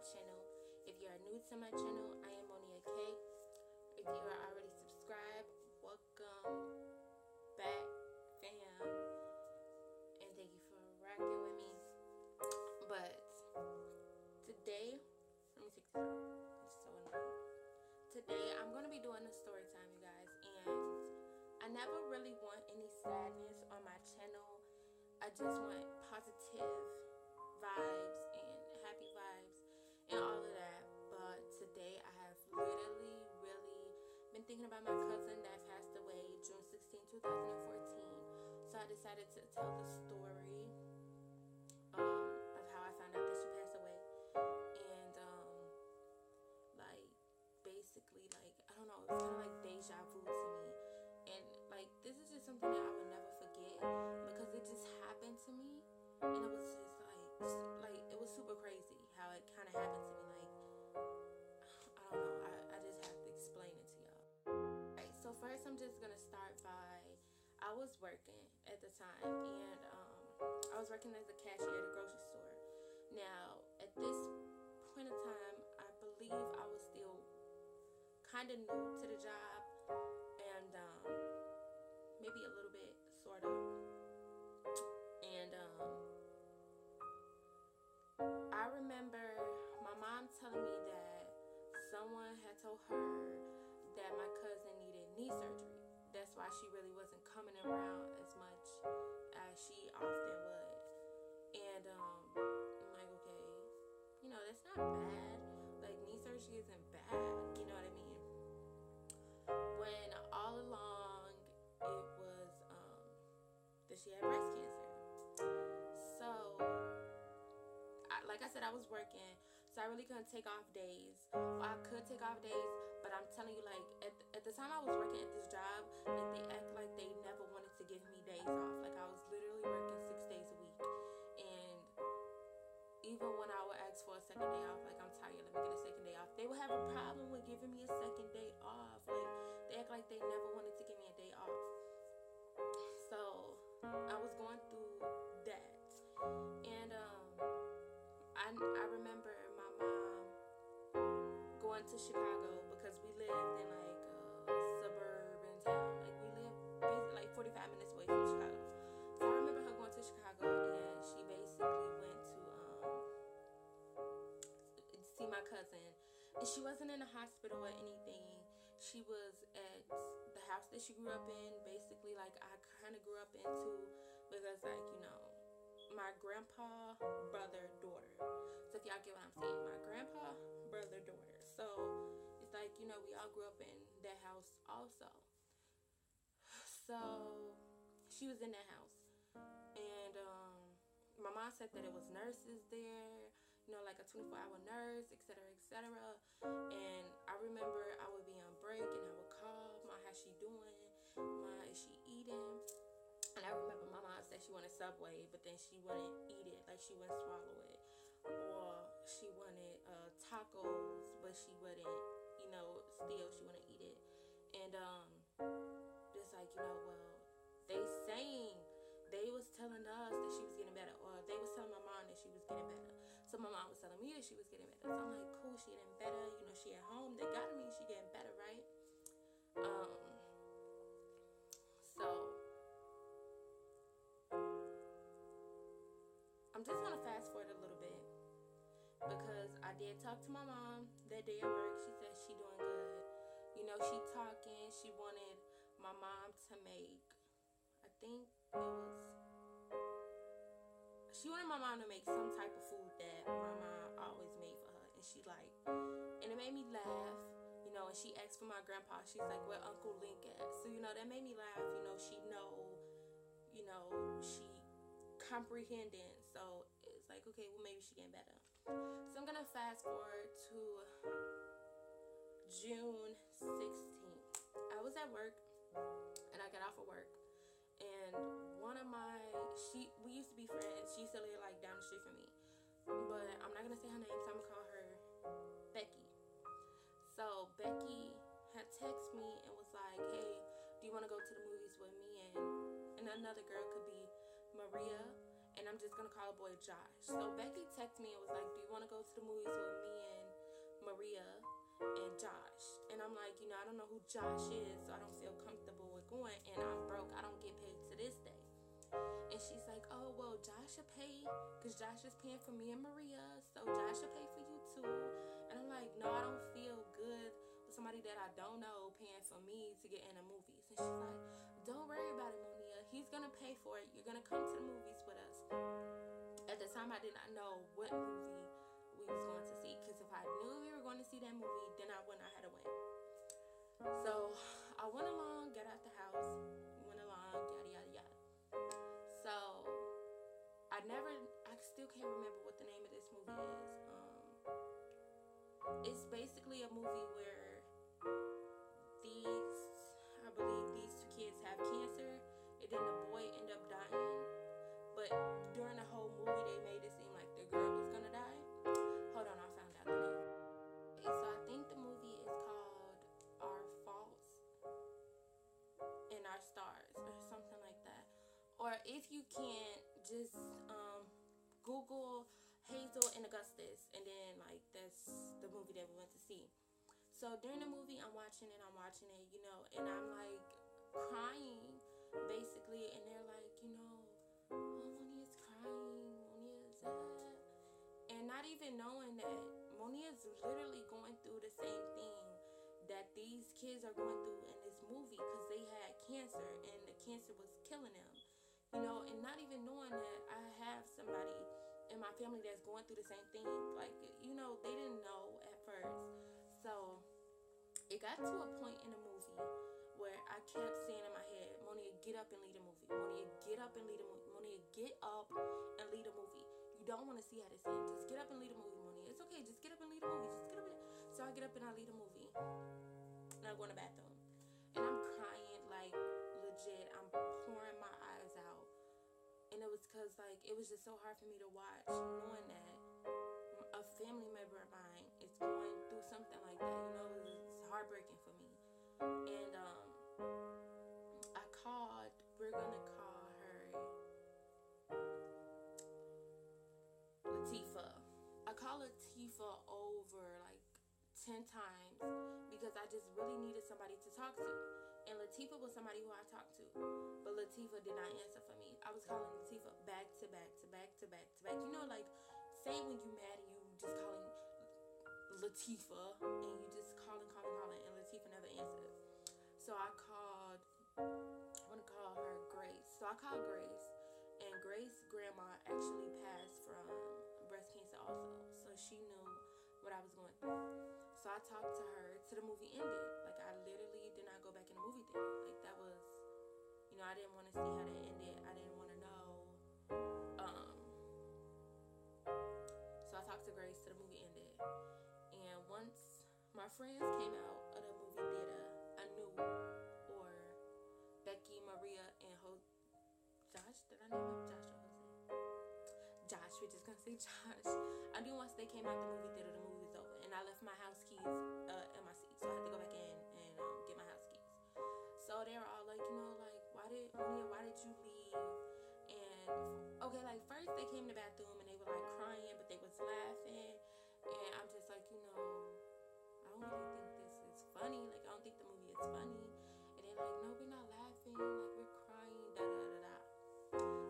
channel. If you are new to my channel, I am Monia K. If you are already subscribed, welcome back, fam, and thank you for rocking with me. But today, let me take this out. It's so annoying. Today, I'm going to be doing a story time, you guys, and I never really want any sadness on my channel. I just want positive vibes and happy vibes and all of that. But today I have literally really been thinking about my cousin that passed away June 16, 2014. So I decided to tell the story of how I found out that she passed away. And basically, I don't know, it's kind of like deja vu to me. And this is just something that I would never forget because it just happened to me, and it was just it was super crazy how it kind of happened to me. I don't know, I just have to explain it to y'all. Alright, so first I'm just gonna start by, I was working at the time, and I was working as a cashier at a grocery store. Now at this point in time, I believe I was still kind of new to the job, and maybe a little bit, sort of. And I remember my mom telling me that someone had told her that my cousin needed knee surgery. That's why she really wasn't coming around as much as she often would. And I'm like, okay, that's not bad. Knee surgery isn't bad, you know what I mean? When all along it was that she had breast cancer. So like I said, I was working, so I really couldn't take off days. Well, I could take off days, but I'm telling you, at the time I was working at this job, they act like they never wanted to give me days off. I was literally working 6 days a week, and even when I would ask for a second day off, I'm tired, let me get a second day off, they would have a problem with giving me a second day off. They act like they never wanted to give me a day off. So I was going through that, and I remember my mom going to Chicago because we lived in a suburban town. We lived basically 45 minutes away from Chicago. So I remember her going to Chicago, and she basically went to see my cousin. And she wasn't in the hospital or anything. She was at the house that she grew up in. Basically, I kind of grew up into, because my grandpa, brother, daughter. So if y'all get what I'm saying, my grandpa, brother, daughter. So it's we all grew up in that house also. So she was in that house, and my mom said that it was nurses there, a 24-hour nurse, etc., etc. And I remember I would be on break, and I would call, "Ma, how's she doing? Ma, is she eating?" And I remember my mom said she wanted Subway, but then she wouldn't eat it, she wouldn't swallow it. Or she wanted tacos, but she wouldn't, still she wouldn't eat it. And it's well, they was telling us that she was getting better, or they was telling my mom that she was getting better. So my mom was telling me that she was getting better. So I'm like, cool, she getting better. She at home. They gotta mean she getting better, right? So I'm just gonna fast forward a little bit, because I did talk to my mom that day at work. She said she doing good. She talking. She wanted my mom to make, I think it was, she wanted my mom to make some type of food that my mom always made for her, and she liked. And it made me laugh, and she asked for my grandpa. She's like, "Where Uncle Link at?" So, that made me laugh. She she comprehending. So it's okay, well, maybe she getting better. So I'm gonna fast forward to June 16th. I was at work, and I got off of work, and one of we used to be friends. She used to live down the street from me, but I'm not gonna say her name, so I'm gonna call her Becky. So Becky had texted me and was like, "Hey, do you want to go to the movies with me and another girl, could be Maria, and I'm just gonna call the boy Josh. So Becky texted me and was like, do you want to go to the movies with me and Maria and Josh? And I'm like, I don't know who Josh is, so I don't feel comfortable with going, and I'm broke. I don't get paid to this day. And she's like, oh, well, Josh should pay, because Josh is paying for me and Maria, so Josh should pay for you too. And I'm like, no, I don't feel good with somebody that I don't know paying for me to get in the movies. And she's like, don't worry about it, Monia. He's going to pay for it. You're going to come to the movies with us. At the time, I did not know what movie we was going to see, because if I knew we were going to see that movie, then I wouldn't have had to win. So I went along, got out the house, went along, yada, yada, yada. So I still can't remember what the name of this movie is. It's basically a movie where I believe these two kids have cancer, and then the boy ended up dying. But during the whole movie, they made it seem like the girl was gonna die. Hold on, I found out the name. Okay, so I think the movie is called Our Faults and Our Stars, or something like that. Or if you can't, just Google Hazel and Augustus, and then that's the movie that we went to see. So during the movie, I'm watching it, and I'm like crying basically, and they're like, oh, Monia's crying, Monia's and not even knowing that Monia's literally going through the same thing that these kids are going through in this movie, because they had cancer and the cancer was killing them, and not even knowing that I have somebody in my family that's going through the same thing. They didn't know at first. So it got to a point in the movie where I kept saying in my head, Monia, get up and lead a movie. Monia, get up and lead a movie. Monia, get up and lead a movie. You don't want to see how this ends. Just get up and lead a movie, Monia. It's okay. Just get up and lead a movie. Just get up and... So I get up and I lead a movie. And I go in the bathroom. And I'm crying, like, legit. I'm pouring my eyes out. And it was because, it was just so hard for me to watch, knowing that a family member of mine is going through something like that. It's heartbreaking for me. And we're going to call her Latifah. I call Latifah over 10 times because I just really needed somebody to talk to. And Latifah was somebody who I talked to, but Latifah did not answer for me. I was calling Latifah back to back to back to back to back. Say when you mad and you just calling Latifah and you just calling, and Latifah never answered. So I want to call her Grace. So I called Grace, and Grace's grandma actually passed from breast cancer also. So she knew what I was going through. So I talked to her till the movie ended. I literally did not go back in the movie theater. That was, I didn't want to see how that ended. I didn't want to know. So I talked to Grace till the movie ended. And once my friends came out of the movie theater, Anu, or Becky, Maria, and Josh. Did I name him Josh or Jose? Josh, we're just gonna say Josh. I knew once they came out the movie theater, the movie was over, and I left my house keys in my seat, so I had to go back in and get my house keys. So they were all like, why did you leave? And first they came to the bathroom and they were crying, but they was laughing, and I'm just like, I don't really think this is funny. I don't think the movie is funny. And they're like, no, we're not laughing. We're crying. Da da da da.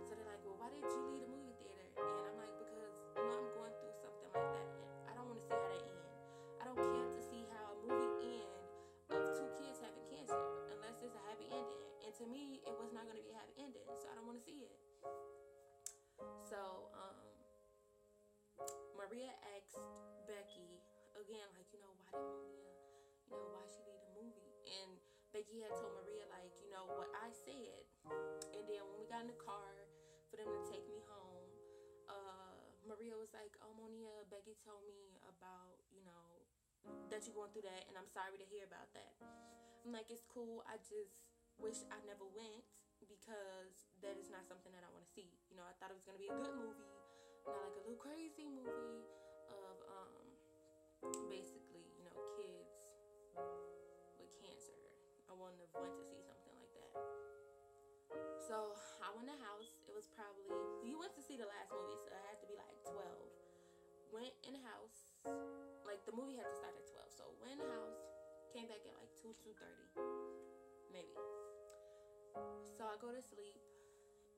So they're like, well, why did you leave the movie theater? And I'm like, because I'm going through something like that, and I don't want to see how that ends. I don't care to see how a movie ends of two kids having cancer unless it's a happy ending. And to me, it was not going to be a happy ending, so I don't want to see it. So Maria asked Becky again, why did Monia, why she leave the movie? And Becky had told Maria, what I said. And then when we got in the car for them to take me home, Maria was like, oh, Monia, Becky told me about, that you're going through that, and I'm sorry to hear about that. I'm like, it's cool. I just wish I never went, because that is not something that I want to see. I thought it was going to be a good movie, not a little crazy movie of, basically, kids with cancer. I wouldn't have went to see something like that. So I went to the house. It was probably, we went to see the last movie, so it had to be like 12. Went in the house, like the movie had to start at 12. So went in the house, came back at like 2:30, maybe. So I go to sleep,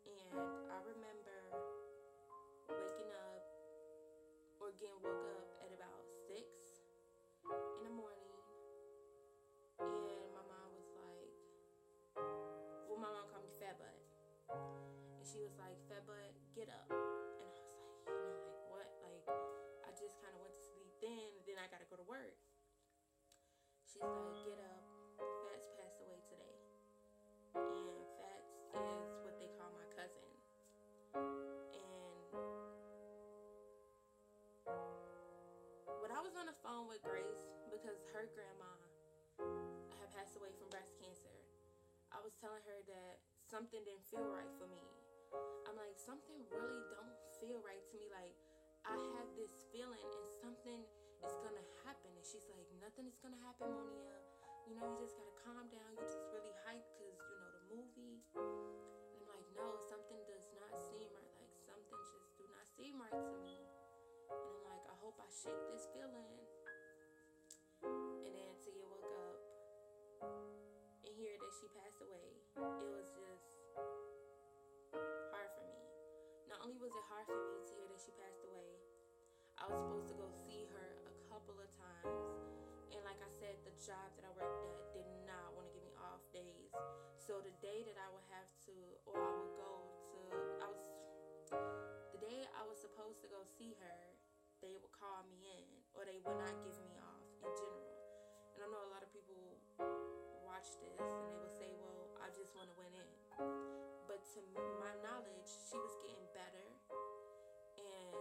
and I remember waking up or getting woke up at about 6 in the morning, and my mom was like, well, my mom called me fat butt, and she was like, fat butt, get up. And I was like, like what? Like, I just kind of went to sleep then, and then I gotta go to work. She's like, get up, Fats passed away today. And Fats is what they call my cousin. And when I was on the phone with Grace, because her grandma had passed away from breast cancer, I was telling her that something didn't feel right for me. I'm like, something really don't feel right to me. Like, I have this feeling and something is gonna happen. And she's like, nothing is gonna happen, Monia. You know, you just gotta calm down. You're just really hyped because, you know, the movie. And I'm like, no, something does not seem right. Like, something just do not seem right to me. And I'm like, I hope I shake this feeling. And then Tia woke up and hear that she passed away. It was just hard for me. Not only was it hard for me to hear that she passed away, I was supposed to go see her a couple of times. And like I said, the job that I worked at did not want to give me off days. So the day that I would have to, or I would go to, the day I was supposed to go see her, they would call me in, or they would not give me off in general. And I know a lot of people watch this and they will say, well, I just want to went in. But to my knowledge, she was getting better, and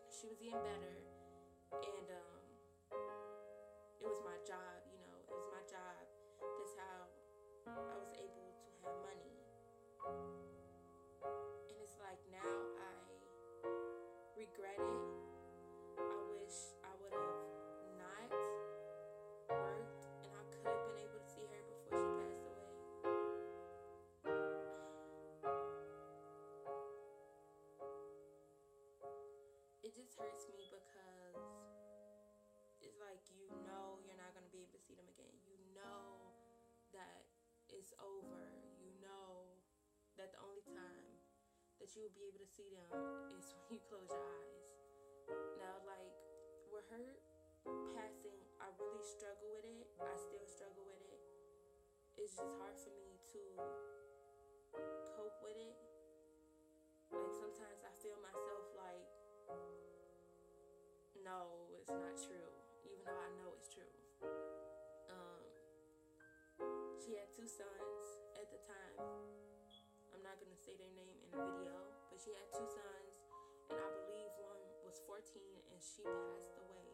she was getting better, and it was my job, you know, it was my job. That's how I was able to have money. And it's like, now I regret it. I wish I would have not worked, and I could have been able to see her before she passed away. It just hurts me because it's like, you know, you're not going to be able to see them again. You know that it's over. You know that the only time that you will be able to see them is when you close your eyes. Now, like, with her passing, I really struggle with it. I still struggle with it. It's just hard for me to cope with it. Like, sometimes I feel myself like, no, it's not true, even though I know it's true. She had 2 sons at the time. I'm not going to say their name in the video, but she had 2 sons, and I believe one was 14, and she passed away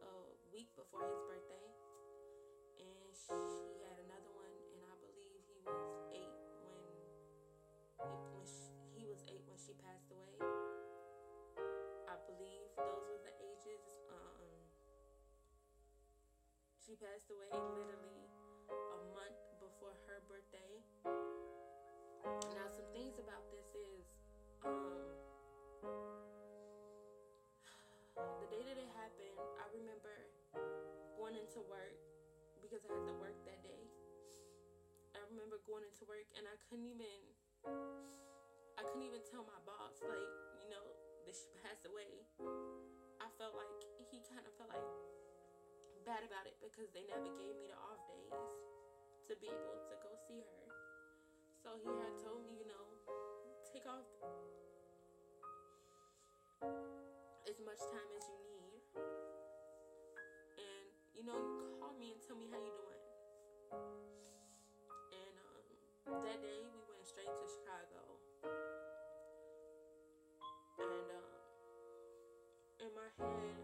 a week before his birthday. And she had another one, and I believe he was 8 he was 8 when she passed away. I believe those were the ages. She passed away literally a month before her birthday. Now, some things about this is, the day that it happened, I remember going into work because I had to work that day. I remember going into work, and I couldn't even tell my boss, like, you know, that she passed away. I felt like he kind of felt like bad about it because they never gave me the off days to be able to go see her. So he had told me, you know, take off as much time as you need, and, you know, you call me and tell me how you doing. And that day we went straight to Chicago. And in my head,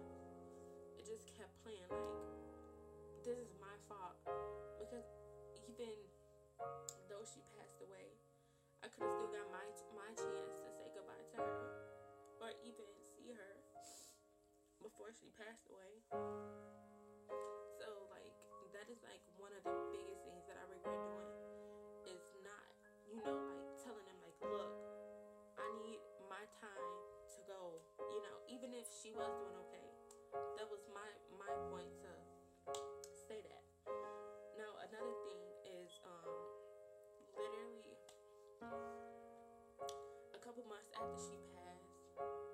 it just kept playing like, this is my fault, because even though she passed away, I could have still got my chance to say goodbye to her, or even see her before she passed away. So, like, that is like one of the biggest things that I regret doing, is not, you know, like, telling them, like, look, even if she was doing okay. That was my point to say that. Now another thing is literally a couple months after she passed,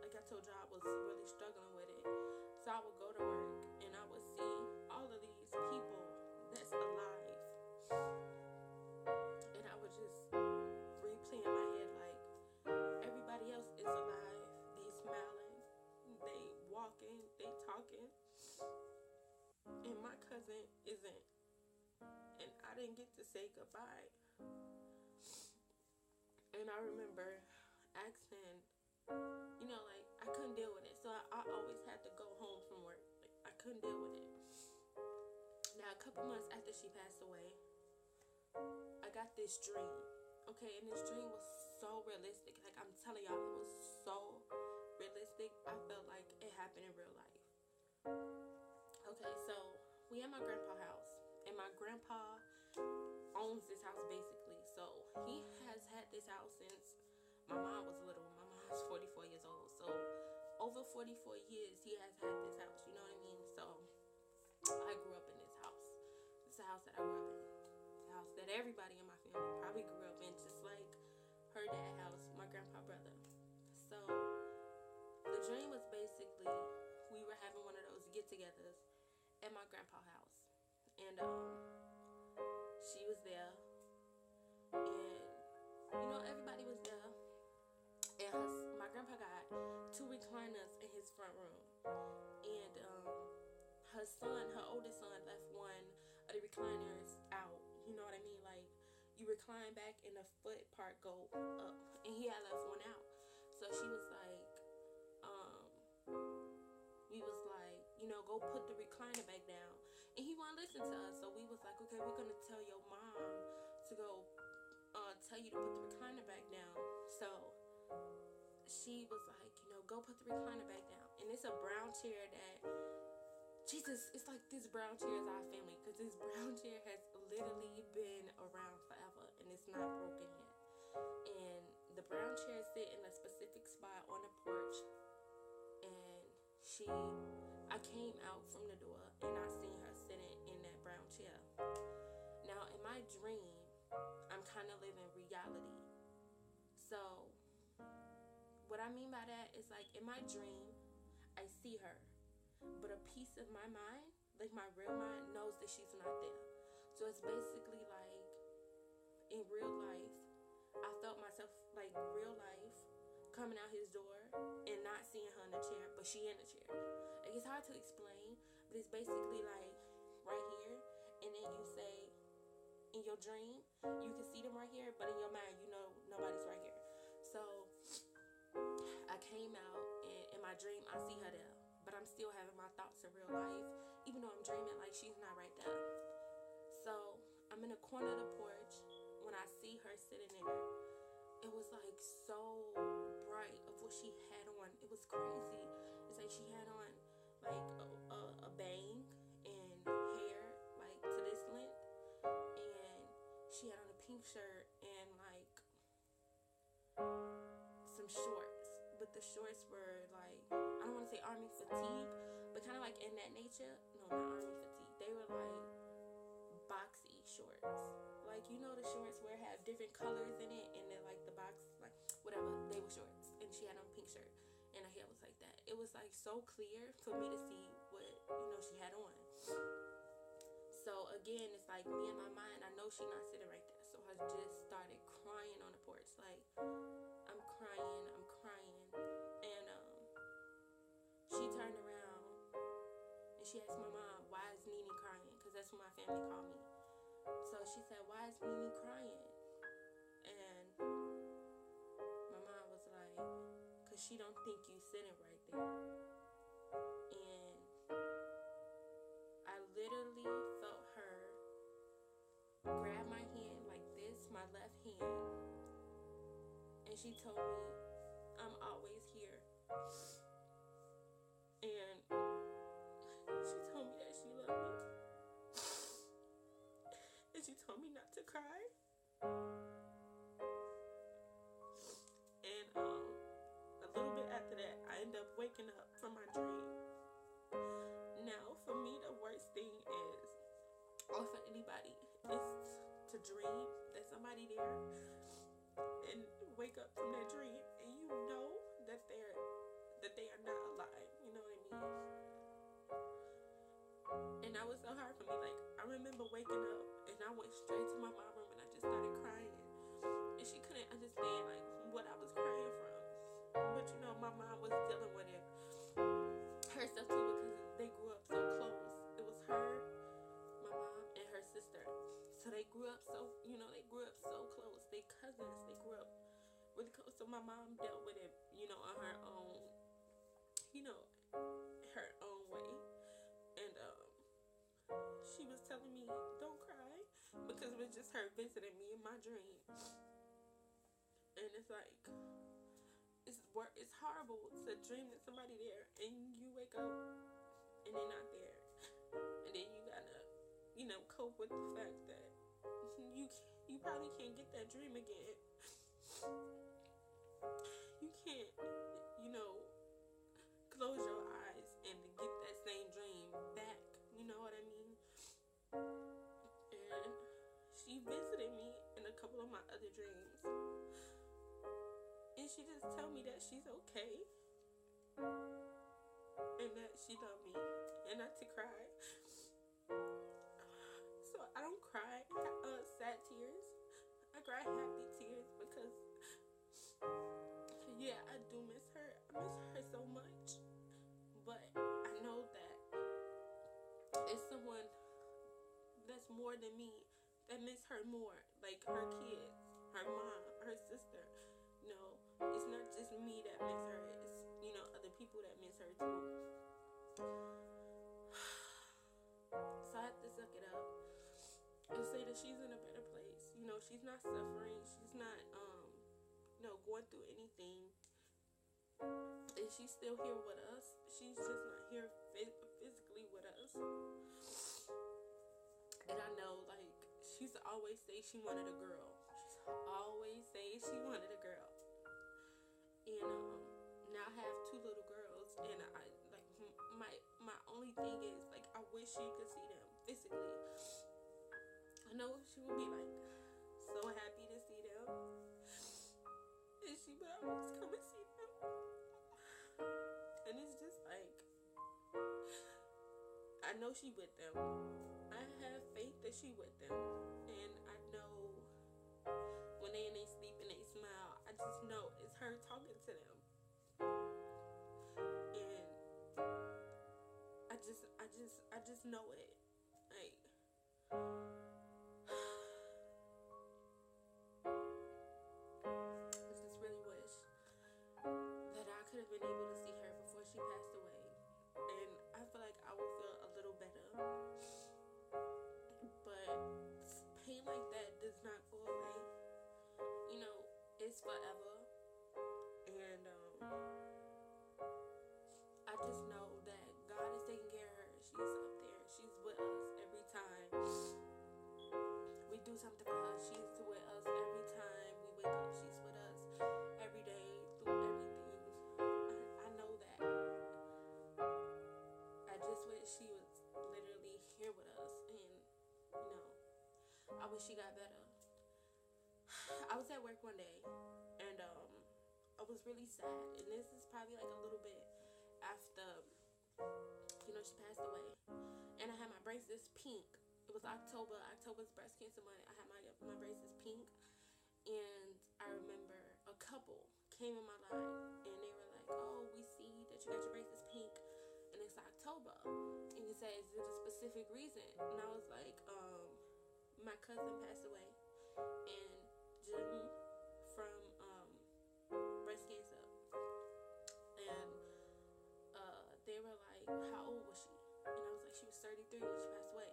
like I told y'all, I was really struggling with it. So I would go to work and I would see all of these people that's alive, and I would just replay in my head like everybody else is alive. They smiling, they walking, they talking, and my cousin isn't. And I didn't get to say goodbye. And I remember asking, like I couldn't deal with it. So I always had to go home from work. Like I couldn't deal with it. Now a couple months after she passed away, I got this dream. Okay, and this dream was so realistic. Like I'm telling y'all, it was so realistic. I felt like it happened in real life. Okay, so we at my grandpa's house, and my grandpa owns this house basically. So he has had this house since my mom was little. My mom's 44 years old. So over 44 years he has had this house, you know what I mean? So I grew up in this house. It's the house that I grew up in. The house that everybody in my family probably grew up in, just like her dad house, my grandpa brother. So the dream was basically we were having one of those get-togethers at my grandpa's house. And she was there, and everybody was there, and my grandpa got 2 recliners in his front room, and her oldest son left one of the recliners out, you know what I mean, like you recline back and the foot part go up, and he had left one out. So she was like, we was like, go put the recliner back down. And he wouldn't listen to us. So we was like, okay, we're going to tell your mom to go tell you to put the recliner back down. So she was like, go put the recliner back down. And it's a brown chair that, Jesus, it's like this brown chair is our family. Because this brown chair has literally been around forever. And it's not broken yet. And the brown chair sit in a specific spot on the porch. And I came out from the door and I seen her sitting in that brown chair. Now in my dream, I'm kind of living reality. So what I mean by that is like in my dream, I see her, but a piece of my mind, like my real mind, knows that she's not there. So it's basically like in real life, I felt myself like real life coming out his door and not seeing her in the chair, but she in the chair. Like, it's hard to explain, but it's basically like right here, and then you say in your dream you can see them right here, but in your mind nobody's right here. So I came out, and in my dream I see her there, but I'm still having my thoughts in real life, even though I'm dreaming like she's not right there. So I'm in the corner of the porch when I see her sitting there. It was like so bright of what she had on. It was crazy. It's like she had on like a bang and hair like to this length, and she had on a pink shirt and like some shorts, but the shorts were like, I don't want to say army fatigue, but kind of like in that nature. No, not army fatigue. They were like boxy shorts. Like, the shorts where it have different colors in it, and then like the box, like whatever, they were shorts, and she had on a pink shirt, and her hair was like that. It was like so clear for me to see what she had on. So again, it's like me in my mind, I know she's not sitting right there. So I just started crying on the porch, like I'm crying, and she turned around and she asked my mom, why is Nene crying? Because that's what my family called me. So she said, why is Nene crying? And my mom was like, because she don't think you sitting right there. And I literally felt her grab my hand like this, my left hand, and she told me, I'm always here. And she told me that she loved me. And she told me not to cry. And a little bit after that, I ended up waking up from or for anybody is to dream that somebody there and wake up from that dream and you know that they are not alive. You know what I mean? And that was so hard for me. Like, I remember waking up and I went straight to my mom's room and I just started crying. And she couldn't understand like what I was crying from. But you know, my mom was dealing with it herself too because they grew up so close. It was her, my mom, and her sister. So they grew up so close. They cousins. They grew up really close. So my mom dealt with it, on her own, her own way. And she was telling me, don't cry, because it was just her visiting me in my dream. And it's like, it's horrible to dream that somebody there and you wake up and they're not there. And then you gotta, cope with the fact that you probably can't get that dream again. You can't, close your eyes and get that same dream back. You know what I mean? And she visited me in a couple of my other dreams. And she just told me that she's okay. And that she loved me. And not to cry. So I don't cry sad tears. I cry happy tears because, yeah, I do miss her. I miss her so much. But I know that it's someone that's more than me that miss her more. Like her kids, her mom, her sister. It's not just me that miss her. It's, other people that miss her too. So I have to suck it up and say that she's in a better place. She's not suffering. She's not, going through anything. And she's still here with us. She's just not here physically with us. And I know, like, she used to always say she wanted a girl. She's always say she wanted a girl. And now I have 2 little girls, and I like my only thing is like I wish she could see them physically. I know she would be like so happy to see them, and she would always come and see them. And it's just like I know she with them. I have faith that she with them, and I know when they in their sleep and they smile, I just know it's her talking to them. And I just know it. Like, I just really wish that I could have been able to see her before she passed away. And I feel like I would feel a little better. But pain like that does not go away. It's forever. And I just know that God is taking care of her. She's up there. She's with us every time we do something for her. She's with us every time we wake up. She's with us every day through everything. I know that. I just wish she was literally here with us. And, I wish she got better. I was at work one day, and I was really sad, and this is probably like a little bit after, she passed away, and I had my braces pink. It was October's breast cancer month. I had my braces pink, and I remember a couple came in my life, and they were like, oh, we see that you got your braces pink, and it's October, and you say, is it a specific reason? And I was like, my cousin passed away in June from breast cancer, and they were like, how old was she? And I was like, she was 33 when she passed away.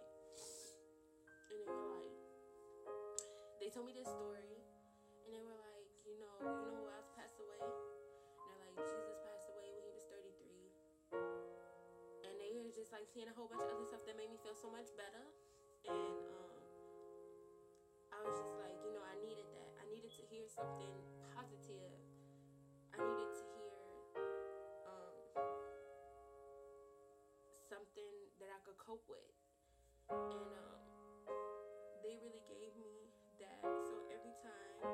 And they were like, they told me this story, and they were like, you know who else passed away? And they're like, Jesus passed away when he was 33. And they were just like seeing a whole bunch of other stuff that made me feel so much better. And I was just like, I needed that. I needed to hear something positive. I needed to hear something that I could cope with. And they really gave me that. So every time,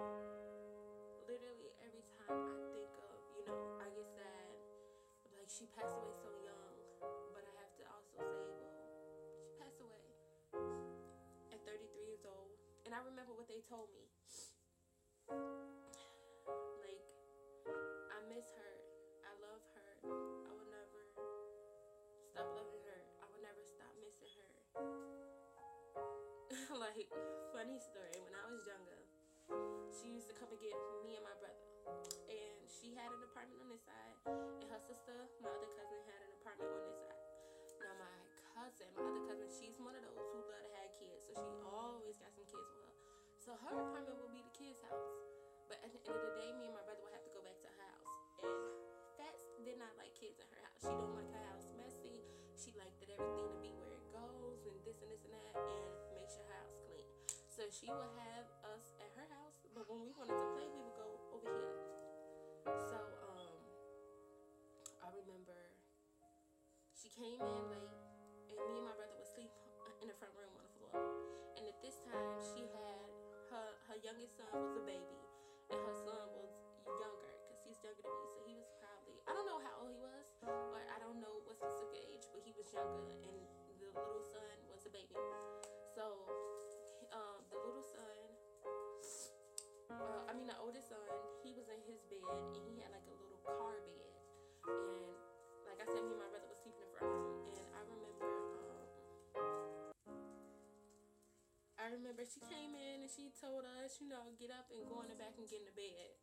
literally every time I think of, I get sad. Like, she passed away so young, but I have to also say, well, she passed away at 33 years old. And I remember what they told me. Like, I miss her. I love her. I would never stop loving her. I would never stop missing her. Like, funny story, when I was younger, she used to come and get me and my brother. And she had an apartment on this side, and her sister, my other cousin, had an apartment on this side. Now, my other cousin, she's one of those who love to have kids, so she always got some kids with her. So her apartment would be the kids' house. But at the end of the day, me and my brother would have to go back to her house. And Fats did not like kids in her house. She don't like her house messy. She liked that everything to be where it goes, and this and that, and make sure her house clean. So she would have us at her house, but when we wanted to play, we would go over here. So, I remember she came in late, and me and my brother would sleep in the front room on the floor. And at this time, she had her youngest son was a baby, and her son was younger, because he's younger than me. So he was probably, I don't know how old he was, or I don't know what specific age, but he was younger, and the little son was a baby. So, the little son, the oldest son, he was in his bed, and he had like a little car bed. And like I said, me and my brother was sleeping in the front room. And I remember she came in and she told us, get up and go in the back and get in the bed.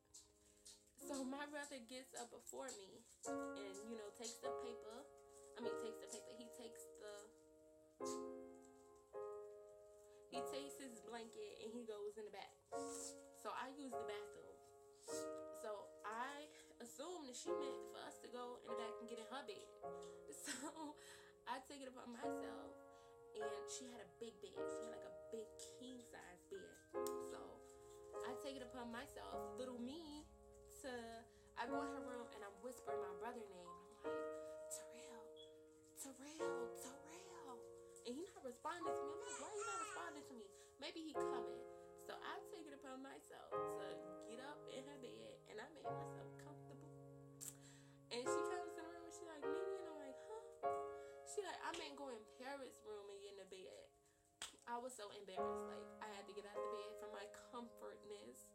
So my brother gets up before me and, takes the paper. He takes his blanket and he goes in the back. So I use the bathroom. So I assumed that she meant for us to go in the back and get in her bed. So I take it upon myself, and she had a big bed. She had like a big king size bed. So I take it upon myself, little me, I go in her room and I'm whispering my brother's name. I'm like, Terrell. And he's not responding to me. I'm like, why are you not responding to me? Maybe he coming. So I take it upon myself to get up in her bed, and I made myself comfortable. And she comes in the room and she's like, Nene, and I'm like, huh? She like, I meant go in Paris' room and get in the bed. I was so embarrassed. Like, I had to get out of the bed from my comfortness.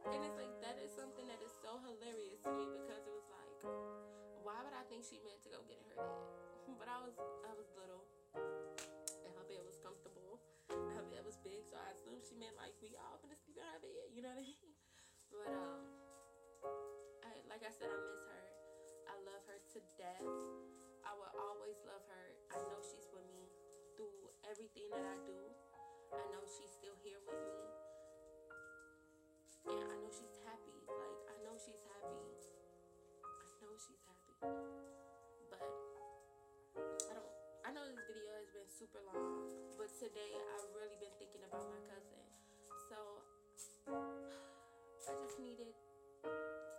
And it's like, that is something that is so hilarious to me, because it was like, why would I think she meant to go get in her bed? But I was little, and her bed was comfortable. Her bed was big, so I assumed she meant like we all gonna sleep in her bed. You know what I mean? But like I said, I miss her. I love her to death. I will always love her. I know she's with me through everything that I do. I know she's still here with me, and I know she's happy. Like, I know she's happy. But I know this video has been super long, but today I've really been thinking about my cousin. So I just needed to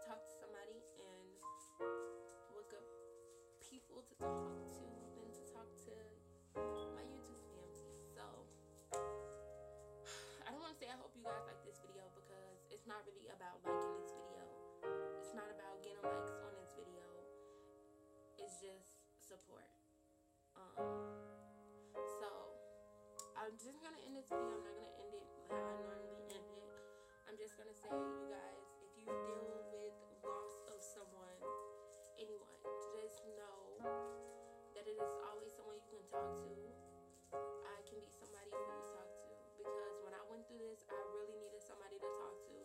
talk to somebody and look up people to talk to, than to talk to my YouTube family. So I don't want to say I hope you guys like this video, because it's not really about liking this video. It's not about getting likes on this video. It's just support. So I'm just gonna end this video. I'm not gonna end it how I normally end it. I'm just gonna say, you guys, if you deal with loss of someone, anyone, just know that it is always someone you can talk to. I can be somebody who you talk to, because when I went through this, I really needed somebody to talk to,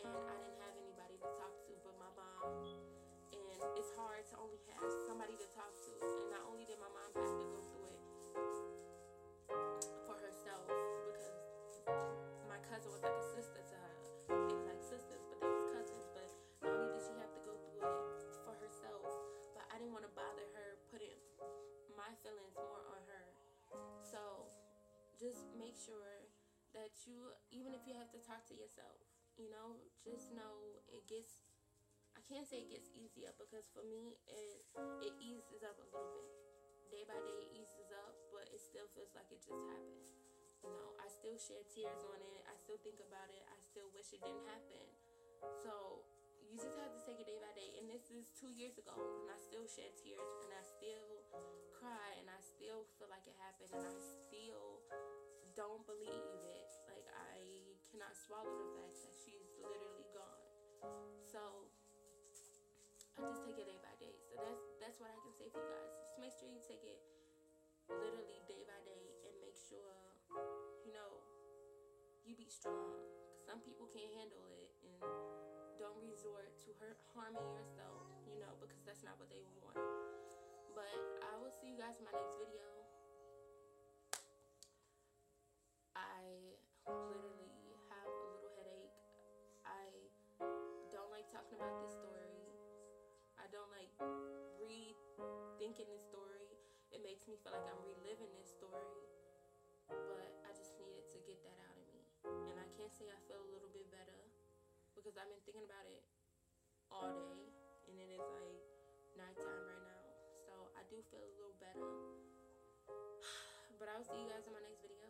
and I didn't have anybody to talk to but my mom. And it's hard to only have somebody to talk to. And not only did my mom have to go through it for herself, because my cousin was like a sister to her. They was like sisters, but they was cousins. But not only did she have to go through it for herself, but I didn't want to bother her putting my feelings more on her. So just make sure that you, even if you have to talk to yourself, just know it gets, I can't say it gets easier, because for me, it eases up a little bit. Day by day it eases up, but it still feels like it just happened. You know, I still shed tears on it. I still think about it. I still wish it didn't happen. So you just have to take it day by day. And this is 2 years ago, and I still shed tears, and I still cry, and I still feel like it happened, and I still don't believe it. Like, I cannot swallow the fact that she's literally gone. So I just take it day by day. So that's what I can say for you guys. Just make sure you take it literally day by day, and make sure, you know, you be strong. Some people can't handle it, and don't resort to harming yourself, you know, because that's not what they want. But I will see you guys in my next video. I literally have a little headache. I don't like talking about this story. I don't like rethinking this story. It makes me feel like I'm reliving this story. But I just needed to get that out of me. And I can't say I feel a little bit better, because I've been thinking about it all day, and it is like nighttime right now. So I do feel a little better. But I'll see you guys in my next video.